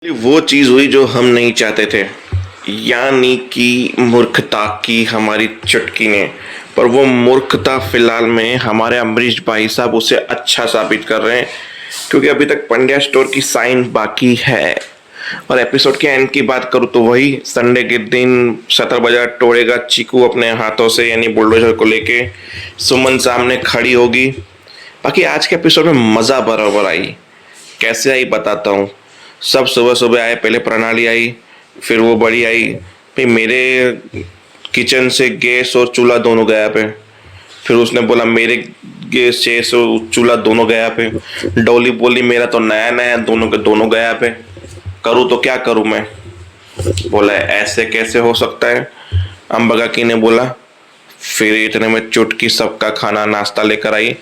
वो चीज हुई जो हम नहीं चाहते थे, यानी कि मूर्खता की हमारी चुटकी ने। पर वो मूर्खता फिलहाल में हमारे अमरीश भाई साहब उसे अच्छा साबित कर रहे हैं, क्योंकि अभी तक पंड्या स्टोर की साइन बाकी है। और एपिसोड के एंड की बात करूँ तो वही संडे के दिन शटर बाजार तोड़ेगा चीकू अपने हाथों से, यानी बुलडोजर को लेके सुमन सामने खड़ी होगी। बाकी आज के एपिसोड में मजा बराबर आई। कैसे आई बताता हूँ। सब सुबह सुबह आए, पहले प्रणाली आई, फिर वो बड़ी आई, फिर मेरे किचन से गैस और चूल्हा दोनों गायब है। फिर उसने बोला मेरे गैस से चूल्हा दोनों गायब है। डॉली बोली मेरा तो नया नया, दोनों के दोनों गायब है, करूँ तो क्या करूँ मैं। बोला ऐसे कैसे हो सकता है। अम्बा की ने बोला। फिर इतने में चुटकी सबका खाना नाश्ता लेकर आई।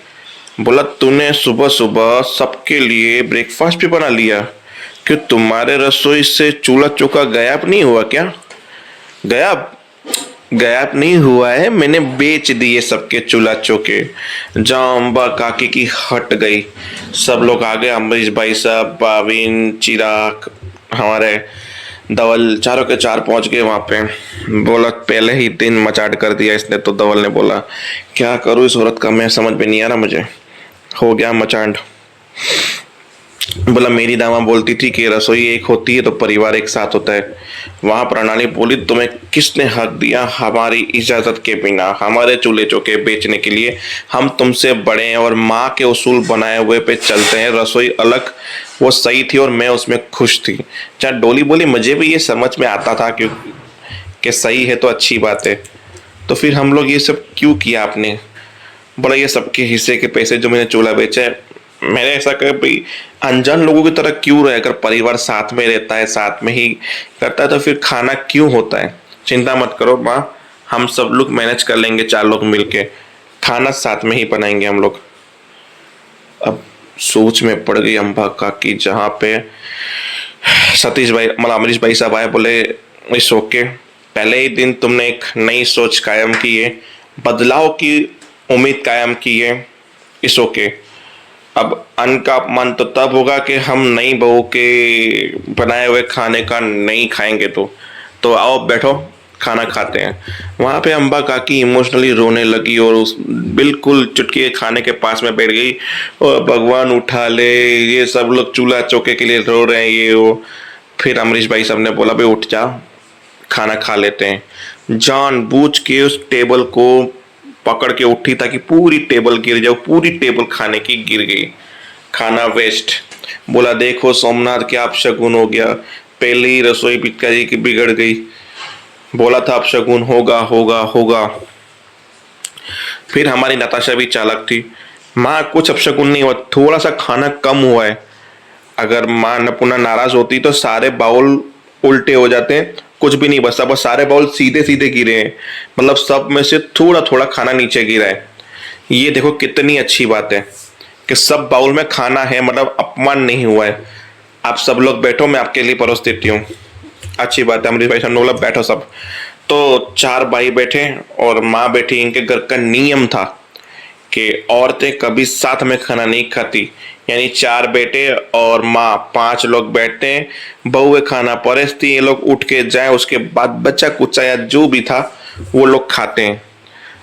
बोला तूने सुबह सुबह सबके लिए ब्रेकफास्ट भी बना लिया, कि तुम्हारे रसोई से चूल्हा चौका गायब नहीं हुआ क्या। गायब गायब नहीं हुआ है, मैंने बेच दिए सबके चूल्हा चौके। जहाँ अम्बा काकी की हट गई, सब लोग आ गए। अमरीश भाई साहब, बाविन, चिराग, हमारे धवल, चारों के चार पहुंच गए वहां पे। बोला पहले ही दिन मचाट कर दिया इसने। तो धवल ने बोला क्या करूँ इस औरत का, मैं समझ में नहीं आ रहा, मुझे हो गया मचांड। बोला मेरी दामा बोलती थी कि रसोई एक होती है तो परिवार एक साथ होता है। वहां प्रणाली बोली तुम्हें किसने हक दिया हमारी इजाजत के बिना हमारे चूल्हे चौके बेचने के लिए। हम तुमसे बड़े हैं और माँ के उसूल बनाए हुए पे चलते हैं। रसोई अलग वो सही थी और मैं उसमें खुश थी। जहाँ डोली बोली मुझे भी ये समझ में आता था कि सही है तो अच्छी बात है, तो फिर हम लोग ये सब क्यों किया आपने। बोला ये सबके हिस्से के पैसे जो मैंने चूल्हा बेचा है, मैंने ऐसा कहा भाई अनजान लोगों की तरह क्यों रहे। अगर परिवार साथ में रहता है, साथ में ही करता है, तो फिर खाना क्यों होता है। चिंता मत करो माँ, हम सब लोग मैनेज कर लेंगे, चार लोग मिलके खाना साथ में ही बनाएंगे हम लोग। अब सोच में पड़ गई अम्बा काकी, जहाँ पे सतीश भाई मतलब अमरीश भाई साहब आए। बोले इस ओके, पहले ही दिन तुमने एक नई सोच कायम की है, बदलाव की उम्मीद कायम की है। इस ओके, अब अन्न का अपमान तो तब होगा कि हम नई बहू के बनाए हुए खाने का नहीं खाएंगे। तो आओ बैठो खाना खाते हैं। वहां पे अम्बा काकी इमोशनली रोने लगी और उस बिल्कुल चुटकी के खाने के पास में बैठ गई। और भगवान उठा ले, ये सब लोग चूल्हा चौके के लिए रो रहे हैं ये वो। फिर अमरीश भाई साहब ने बोला भाई उठ जा, खाना खा लेते हैं। जानबूझ के उस टेबल को पकड़ के उठी ताकि पूरी टेबल गिर जाए। पूरी टेबल खाने की गिर गई, खाना वेस्ट। बोला देखो सोमनाथ क्या अपशगुन हो गया, पहले ही रसोई पिचकारी की बिगड़ गई। बोला था अपशगुन होगा होगा होगा। फिर हमारी नताशा भी चालाक थी। माँ कुछ अपशगुन नहीं हुआ, थोड़ा सा खाना कम हुआ है। अगर माँ नपुना नाराज होती तो सारे बाउल उल्टे हो जाते हैं, कुछ भी नहीं बचा, बस सारे बाउल सीधे सीधे गिरे हैं। मतलब सब में से थोड़ा थोड़ा खाना नीचे गिरा है। ये देखो कितनी अच्छी बात है कि सब बाउल में खाना है, मतलब अपमान नहीं हुआ है। आप सब लोग बैठो, मैं आपके लिए परोस देती हूँ। अच्छी बात है। अमरीश भाई साहब ने बोला बैठो सब। तो चार भाई बैठे और माँ बैठी। इनके घर का नियम था कि औरतें कभी साथ में खाना नहीं खाती, यानी चार बेटे और माँ, पांच लोग बैठते हैं, बहुएं खाना परोसती, ये लोग उठ के जाए, उसके बाद बच्चा कुचा या जो भी था वो लोग खाते हैं।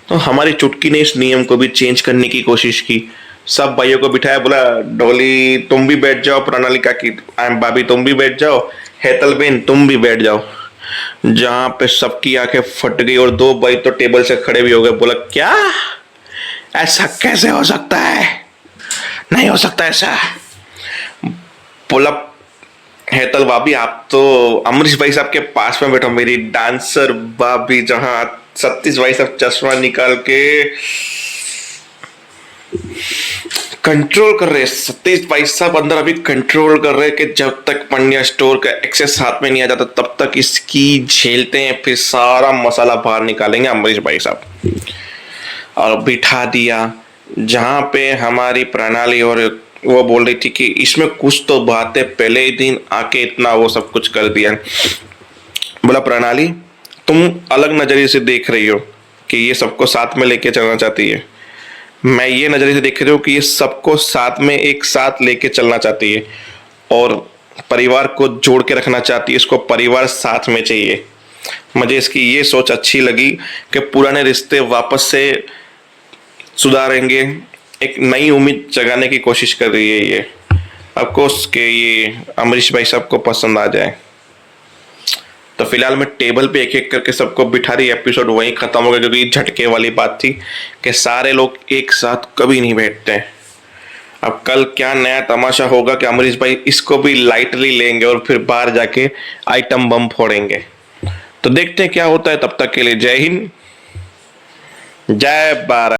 तो हमारी चुटकी ने इस नियम को भी चेंज करने की कोशिश की। सब भाइयों को बिठाया, बोला डोली तुम भी बैठ जाओ, प्रणाली काकी भाभी तुम भी बैठ जाओ, हेतल बेन तुम भी बैठ जाओ। जहां पे सबकी आंखें फट गई और दो भाई तो टेबल से खड़े भी हो गए। बोला क्या, ऐसा कैसे हो सकता है, नहीं हो सकता ऐसा। बोला हेतल भाभी आप तो अमरीश भाई साहब के पास में बैठो, मेरी डांसर भाभी। जहां सतीश भाई साहब चश्मा निकाल के कंट्रोल कर रहे, सतीश भाई साहब अंदर अभी कंट्रोल कर रहे कि जब तक पंड्या स्टोर का एक्सेस हाथ में नहीं आ जाता तब तक इसकी झेलते हैं, फिर सारा मसाला बाहर निकालेंगे अमरीश भाई साहब। और बिठा दिया जहां पे हमारी प्रणाली, और वो बोल रही थी कि इसमें कुछ तो बात है, पहले ही दिन आके इतना वो सब कुछ कर दिया। बोला प्रणाली तुम अलग नजरिए से देख रही हो कि ये सबको साथ में लेके चलना चाहती है, मैं ये नजरिए से देख रही हूँ कि ये सबको साथ में एक साथ लेके चलना चाहती है। और परिवार को जोड़ के रखना चाहती है, इसको परिवार साथ में चाहिए। मुझे इसकी ये सोच अच्छी लगी कि पुराने रिश्ते वापस से सुधारेंगे, एक नई उम्मीद जगाने की कोशिश कर रही है ये। ऑफकोर्स के ये अमरीश भाई सबको पसंद आ जाए। तो फिलहाल मैं टेबल पे एक एक करके सबको बिठा रही, एपिसोड वहीं खत्म हो गया, क्योंकि झटके वाली बात थी कि सारे लोग एक साथ कभी नहीं बैठते। अब कल क्या नया तमाशा होगा कि अमरीश भाई इसको भी लाइटली लेंगे और फिर बाहर जाके आइटम बम फोड़ेंगे। तो देखते हैं क्या होता है। तब तक के लिए जय हिंद, जय भारत।